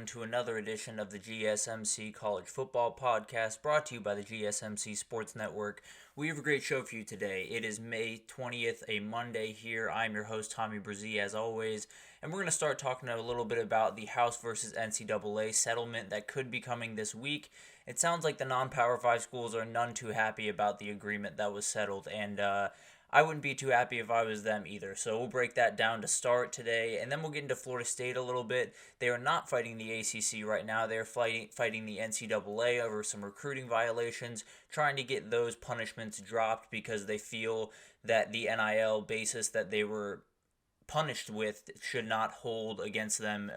to another edition of the GSMC College Football Podcast brought to you by the GSMC Sports Network. We have a great show for you today. It is May 20th, a Monday here. I'm your host, Tommy Brzee, as always, and we're going to start talking a little bit about the House versus NCAA settlement that could be coming this week. It sounds like the non-Power 5 schools are none too happy about the agreement that was settled, and I wouldn't be too happy if I was them either. So we'll break that down to start today, and then we'll get into Florida State a little bit. They are not fighting the ACC right now. They're fighting the NCAA over some recruiting violations, trying to get those punishments dropped because they feel that the NIL basis that they were punished with should not hold against them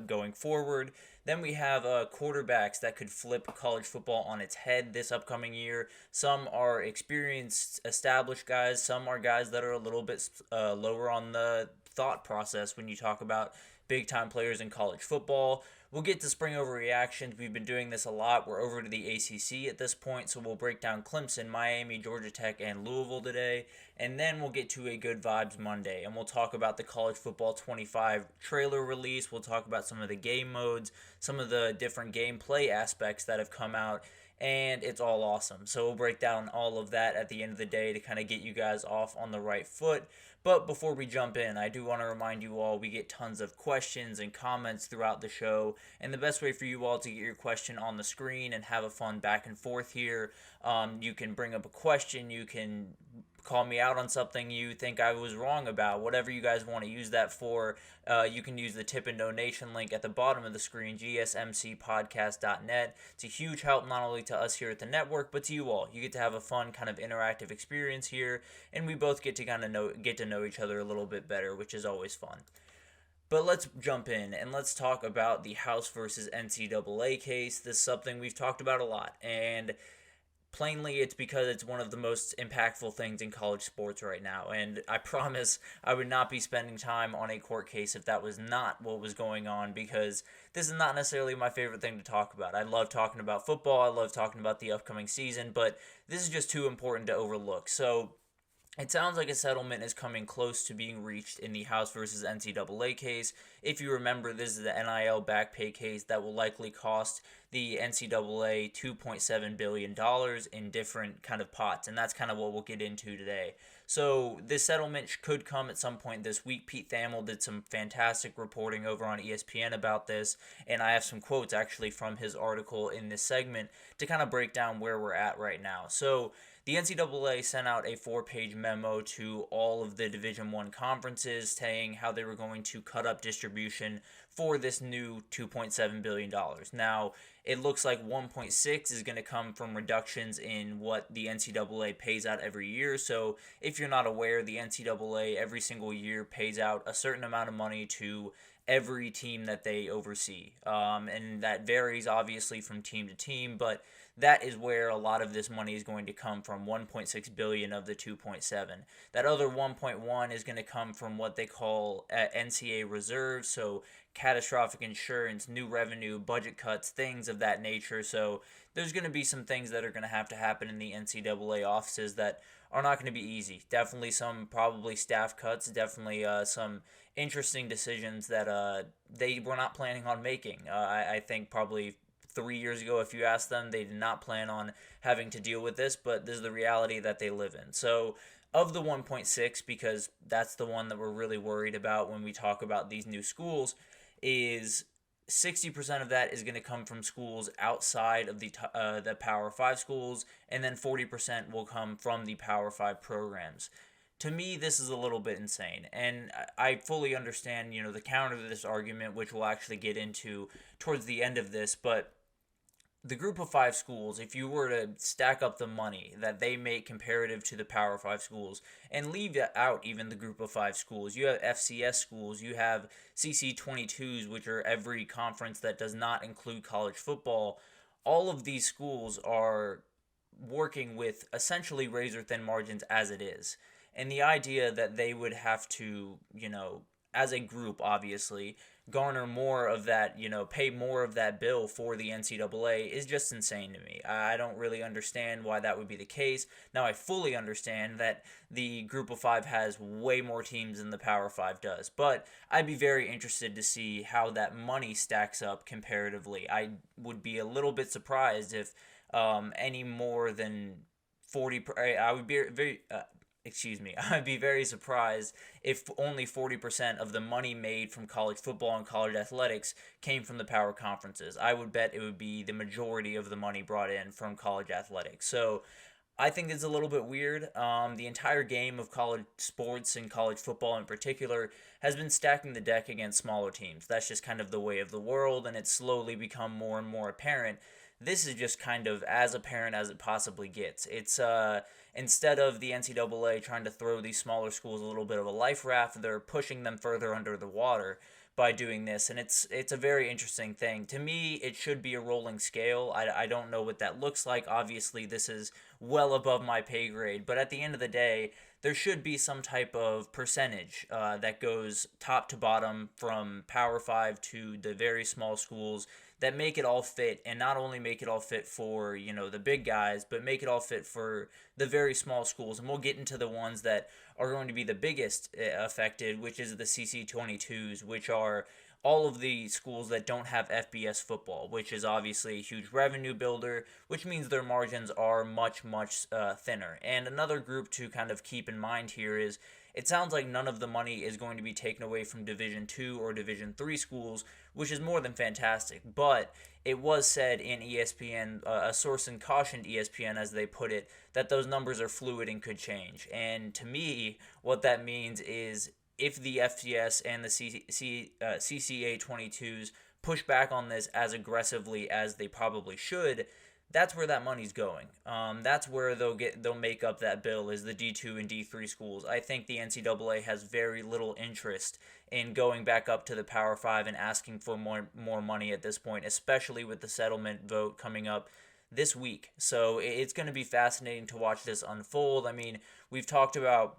going forward. Then we have quarterbacks that could flip college football on its head this upcoming year. Some are experienced, established guys. Some are guys that are a little bit lower on the thought process when you talk about big-time players in college football. We'll get to spring overreactions. We've been doing this a lot. We're over to the ACC at this point, so we'll break down Clemson, Miami, Georgia Tech, and Louisville today. And then we'll get to a Good Vibes Monday, and we'll talk about the College Football 25 trailer release. We'll talk about some of the game modes, some of the different gameplay aspects that have come out, and it's all awesome. So we'll break down all of that at the end of the day to kind of get you guys off on the right foot. But before we jump in, I do want to remind you all we get tons of questions and comments throughout the show, and the best way for you all to get your question on the screen and have a fun back and forth here, you can bring up a question, you can call me out on something you think I was wrong about, whatever you guys want to use that for. You can use the tip and donation link at the bottom of the screen, gsmcpodcast.net. It's a huge help not only to us here at the network, but to you all. You get to have a fun kind of interactive experience here, and we both get to kind of get to know each other a little bit better, which is always fun. But let's jump in and let's talk about the House versus NCAA case. This is something we've talked about a lot, and plainly, it's because it's one of the most impactful things in college sports right now, and I promise I would not be spending time on a court case if that was not what was going on, because this is not necessarily my favorite thing to talk about. I love talking about football, I love talking about the upcoming season, but this is just too important to overlook. So it sounds like a settlement is coming close to being reached in the House versus NCAA case. If you remember, this is the NIL back pay case that will likely cost the NCAA $2.7 billion in different kind of pots, and that's kind of what we'll get into today. So this settlement could come at some point this week. Pete Thamel did some fantastic reporting over on ESPN about this, and I have some quotes actually from his article in this segment to kind of break down where we're at right now. So the NCAA sent out a 4-page memo to all of the Division I conferences saying how they were going to cut up distribution for this new $2.7 billion. Now, it looks like 1.6 is going to come from reductions in what the NCAA pays out every year. So if you're not aware, the NCAA every single year pays out a certain amount of money to every team that they oversee. And that varies obviously from team to team, but that is where a lot of this money is going to come from, 1.6 billion of the 2.7. That other 1.1 is going to come from what they call NCAA reserves, so catastrophic insurance, new revenue, budget cuts, things of that nature. So there's going to be some things that are going to happen in the NCAA offices that are not going to be easy. Definitely some probably staff cuts, definitely some interesting decisions that they were not planning on making. I think probably 3 years ago, if you asked them, they did not plan on having to deal with this, but this is the reality that they live in. So of the 1.6, because that's the one that we're really worried about when we talk about these new schools, is 60% of that is going to come from schools outside of the Power 5 schools, and then 40% will come from the Power 5 programs. To me, this is a little bit insane, and I fully understand, the counter to this argument, which we'll actually get into towards the end of this, but the group of 5 schools, if you were to stack up the money that they make comparative to the Power 5 schools and leave out even the group of 5 schools, you have FCS schools, you have CC22s, which are every conference that does not include college football. All of these schools are working with essentially razor thin margins as it is. And the idea that they would have to, as a group, obviously, garner more of that, pay more of that bill for the NCAA is just insane to me. I don't really understand why that would be the case. Now, I fully understand that the Group of Five has way more teams than the Power Five does, but I'd be very interested to see how that money stacks up comparatively. I would be a little bit surprised if any more than 40. I would be very. Excuse me, I'd be very surprised if only 40% of the money made from college football and college athletics came from the power conferences. I would bet it would be the majority of the money brought in from college athletics. So I think it's a little bit weird. The entire game of college sports and college football in particular has been stacking the deck against smaller teams. That's just kind of the way of the world, and it's slowly become more and more apparent. This is just kind of as apparent as it possibly gets. It's instead of the NCAA trying to throw these smaller schools a little bit of a life raft, they're pushing them further under the water by doing this, and it's a very interesting thing. To me, it should be a rolling scale. I don't know what that looks like. Obviously, this is well above my pay grade, but at the end of the day, there should be some type of percentage that goes top to bottom from Power 5 to the very small schools that make it all fit, and not only make it all fit for, the big guys, but make it all fit for the very small schools. And we'll get into the ones that are going to be the biggest affected, which is the CC22s, which are all of the schools that don't have FBS football, which is obviously a huge revenue builder, which means their margins are much, much thinner. And another group to kind of keep in mind here is it sounds like none of the money is going to be taken away from Division II or Division III schools, which is more than fantastic. But it was said in ESPN, a source and cautioned ESPN, as they put it, that those numbers are fluid and could change. And to me, what that means is if the FCS and the CCA 22s push back on this as aggressively as they probably should, that's where that money's going. That's where they'll make up that bill, is the D2 and D3 schools. I think the NCAA has very little interest in going back up to the Power 5 and asking for more money at this point, especially with the settlement vote coming up this week. So it's going to be fascinating to watch this unfold. I mean, we've talked about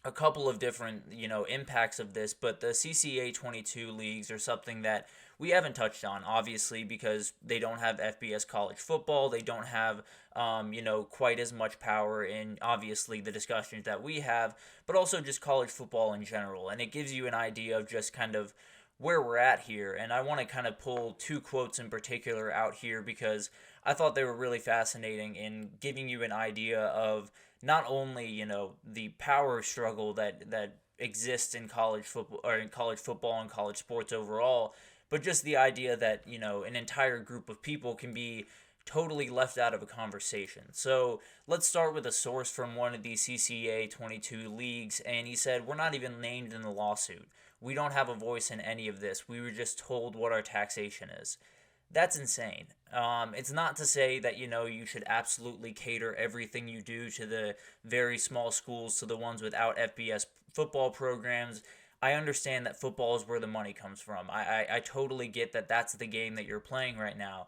a couple of different, impacts of this, but the CCA 22 leagues are something that we haven't touched on, obviously, because they don't have FBS college football. They don't have, quite as much power in, obviously, the discussions that we have, but also just college football in general. And it gives you an idea of just kind of where we're at here. And I want to kind of pull two quotes in particular out here because I thought they were really fascinating in giving you an idea of not only, the power struggle that exists in college football and college sports overall, but just the idea that, an entire group of people can be totally left out of a conversation. So let's start with a source from one of these CCA 22 leagues, and he said, "We're not even named in the lawsuit. We don't have a voice in any of this. We were just told what our taxation is." That's insane. It's not to say that, you should absolutely cater everything you do to the very small schools, to the ones without FBS football programs. I understand that football is where the money comes from. I totally get that that's the game that you're playing right now.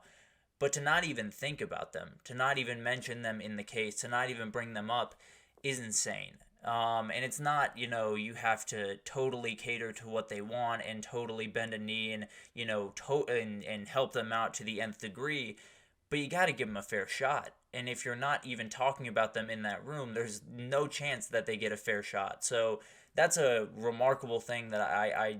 But to not even think about them, to not even mention them in the case, to not even bring them up is insane. And it's not, you have to totally cater to what they want and totally bend a knee and, and help them out to the nth degree. But you got to give them a fair shot. And if you're not even talking about them in that room, there's no chance that they get a fair shot. So that's a remarkable thing that I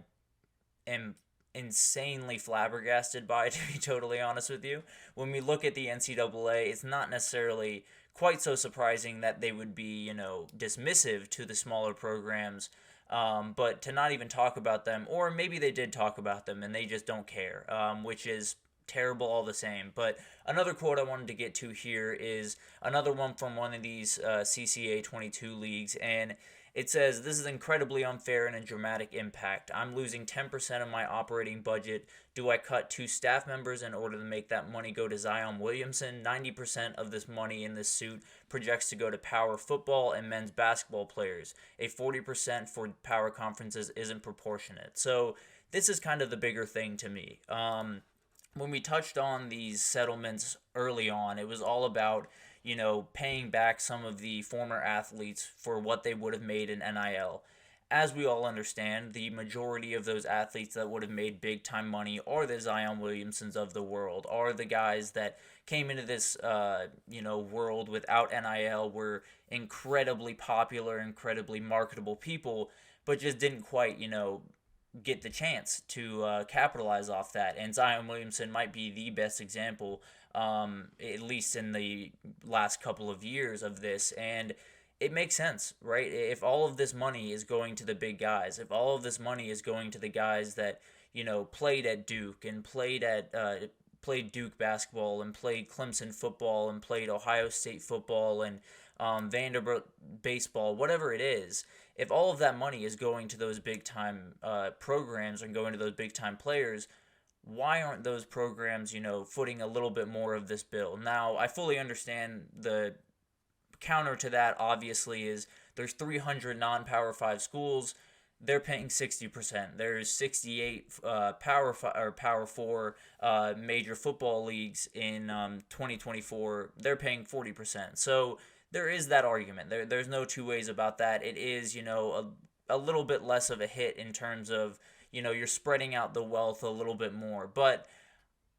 am insanely flabbergasted by, to be totally honest with you. When we look at the NCAA, it's not necessarily quite so surprising that they would be, dismissive to the smaller programs, but to not even talk about them, or maybe they did talk about them and they just don't care, which is terrible all the same. But another quote I wanted to get to here is another one from one of these CCA 22 leagues, and it says, "This is incredibly unfair and a dramatic impact. I'm losing 10% of my operating budget. Do I cut 2 staff members in order to make that money go to Zion Williamson? 90% of this money in this suit projects to go to power football and men's basketball players. A 40% for power conferences isn't proportionate." So this is kind of the bigger thing to me. When we touched on these settlements early on, it was all about paying back some of the former athletes for what they would have made in NIL. as we all understand, the majority of those athletes that would have made big time money are the Zion Williamsons of the world, are the guys that came into this world without NIL, were incredibly popular, incredibly marketable people, but just didn't quite get the chance to capitalize off that. And Zion Williamson might be the best example, at least in the last couple of years of this. And it makes sense, right? If all of this money is going to the big guys, if all of this money is going to the guys that played at Duke and played Duke basketball and played Clemson football and played Ohio State football and Vanderbilt baseball, whatever it is, if all of that money is going to those big time programs and going to those big time players, why aren't those programs, footing a little bit more of this bill? Now, I fully understand the counter to that, obviously, is there's 300 non-Power 5 schools. They're paying 60%. There's 68 Power 5 or Power 4 major football leagues in 2024. They're paying 40%. So there is that argument. There's no two ways about that. It is, a little bit less of a hit in terms of, you're spreading out the wealth a little bit more. But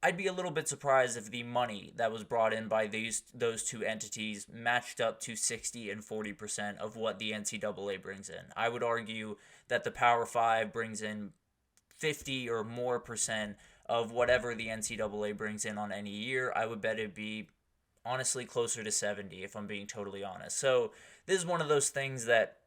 I'd be a little bit surprised if the money that was brought in by those two entities matched up to 60 and 40% of what the NCAA brings in. I would argue that the Power 5 brings in 50 or more percent of whatever the NCAA brings in on any year. I would bet it'd be honestly closer to 70 if I'm being totally honest. So this is one of those things that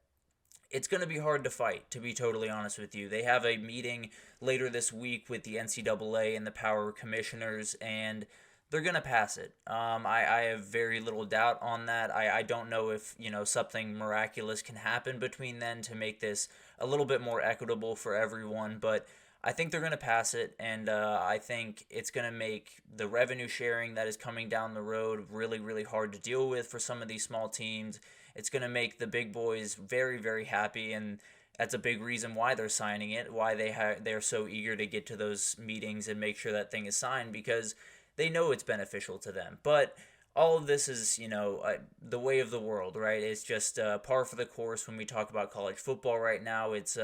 it's going to be hard to fight, to be totally honest with you. They have a meeting later this week with the NCAA and the Power Commissioners, and they're going to pass it. I have very little doubt on that. I don't know if, something miraculous can happen between then to make this a little bit more equitable for everyone, but I think they're going to pass it, and I think it's going to make the revenue sharing that is coming down the road really, really hard to deal with for some of these small teams. It's going to make the big boys very, very happy, and that's a big reason why they're signing it, why they're so eager to get to those meetings and make sure that thing is signed, because they know it's beneficial to them. But all of this is, the way of the world, right? It's just par for the course when we talk about college football right now. It's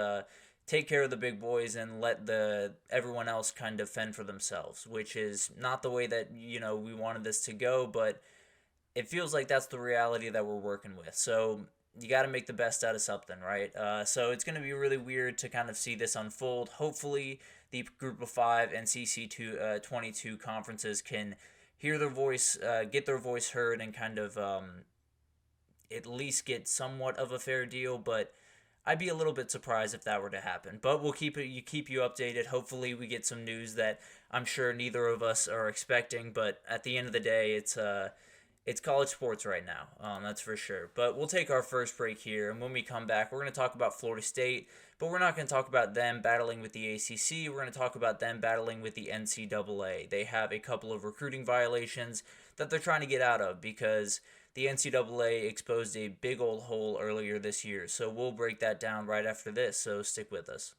take care of the big boys and let everyone else kind of fend for themselves, which is not the way that, we wanted this to go, but it feels like that's the reality that we're working with. So you got to make the best out of something, right? So it's going to be really weird to kind of see this unfold. Hopefully the Group of 5 and CC22 conferences can hear their voice, get their voice heard, and kind of at least get somewhat of a fair deal. But I'd be a little bit surprised if that were to happen. But we'll keep you updated. Hopefully we get some news that I'm sure neither of us are expecting. But at the end of the day, it's college sports right now, that's for sure. But we'll take our first break here, and when we come back, we're going to talk about Florida State, but we're not going to talk about them battling with the ACC. We're going to talk about them battling with the NCAA. They have a couple of recruiting violations that they're trying to get out of because the NCAA exposed a big old hole earlier this year. So we'll break that down right after this, so stick with us.